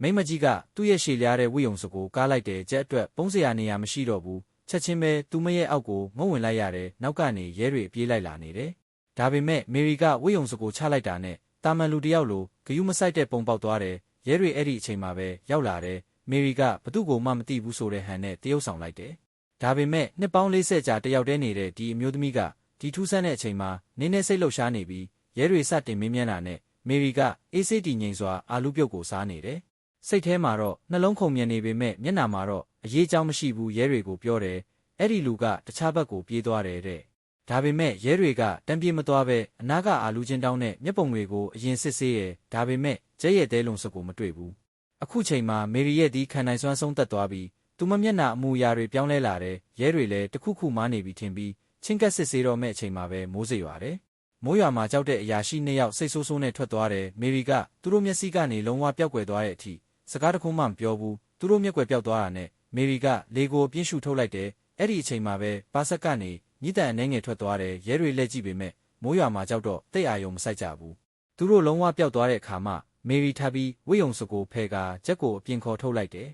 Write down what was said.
မိမကြီးကသူ့ရဲ့ရှည်လျားတဲ့ဝိယုံစကိုကားလိုက်တယ်ကြက်အတွက်ပုံးစရာနေရာမရှိတော့ဘူးချက်ချင်းပဲသူမရဲ့အောက်ကိုငုံဝင်လိုက်ရတယ်နောက်ကနေရဲတွေပြေးလိုက်လာနေတယ်ဒါပေမဲ့မေရီကဝိယုံစကိုချလိုက်တာနဲ့တာမန်လူတယောက်လိုဂယုမဆိုင်တဲ့ပုံပေါက်သွားတယ်ရဲတွေအဲ့ဒီအချိန်မှာပဲရောက်လာတယ်မေရီကဘသူ့ကိုမှမသိဘူးဆိုတဲ့ဟန်နဲ့တရုပ်ဆောင်လိုက်တယ်ဒါပေမဲ့နှစ်ပေါင်း40ကြာတယောက်တည်းနေတဲ့ဒီအမျိုးသမီးကဒီထူးဆန်းတဲ့အချိန်မှာနင်းနေစိတ်လှုပ်ရှားနေပြီးရဲတွေစတင်မင်းမြန်းတာနဲ့မေရီကအေးစိတ်တည်ငြိမ်စွာအာလူပြုတ်ကိုစားနေတယ်စိတ်ထဲမှာတော့နှလုံးခုန်မြင်နေပေမဲ့မျက်နှာမှာတော့အရေးအကြောင်းမရှိဘူးရဲတွေကိုပြောတယ်အဲ့ဒီလူကတခြားဘက်ကိုပြေးသွားတယ်တဲ့ဒါပေမဲ့ရဲတွေကတန်းပြေးမသွားပဲအနားကအာလူချင်းတောင်းနဲ့မျက်ပုံတွေကိုအရင်စစ်ဆေးရဒါပေမဲ့ကျဲရဲ့တဲလုံစကိုမတွေ့ဘူးအခုချိန်မှာမေရီရဲ့ဒီခံနိုင်စွမ်းဆုံးသက်သွားပြီးသူမမျက်နှာအမူအရာတွေပြောင်းလဲလာတယ်ရဲတွေလည်းတခုခုမားနေပြီထင်ပြီးချင်းကပ်စစ်ဆေးတော့မဲ့အချိန်မှာပဲမိုးစေရွာတယ်မိုးရွာမှာကြောက်တဲ့အရာရှိ2ယောက်စိတ်ဆိုးဆိုးနဲ့ထွက်သွားတယ်မေရီကသူတို့မျက်စိကနေလုံးဝပျောက်ကွယ်သွားတဲ့အထိစကားတခုမှမပြောဘူးသူတို့မျက်ကွယ်ပျောက်သွားတာနဲ့မေရီကလေကိုပြင်းရှူထုတ်လိုက်တယ်အဲ့ဒီအချိန်မှာပဲပါဆက်ကနေညစ်တန်အနေငယ်ထွက်သွားတယ်ရဲတွေလက်ကြည့်ပေမဲ့မိုးရွာမှာကြောက်တော့တိတ်အာယုံမဆိုင်ကြဘူးသူတို့လုံးဝပျောက်သွားတဲ့အခါမှမေရီထပ်ပြီးဝိယုံစကိုဖဲကချက်ကိုအပြင်ခေါ်ထုတ်လိုက်တယ်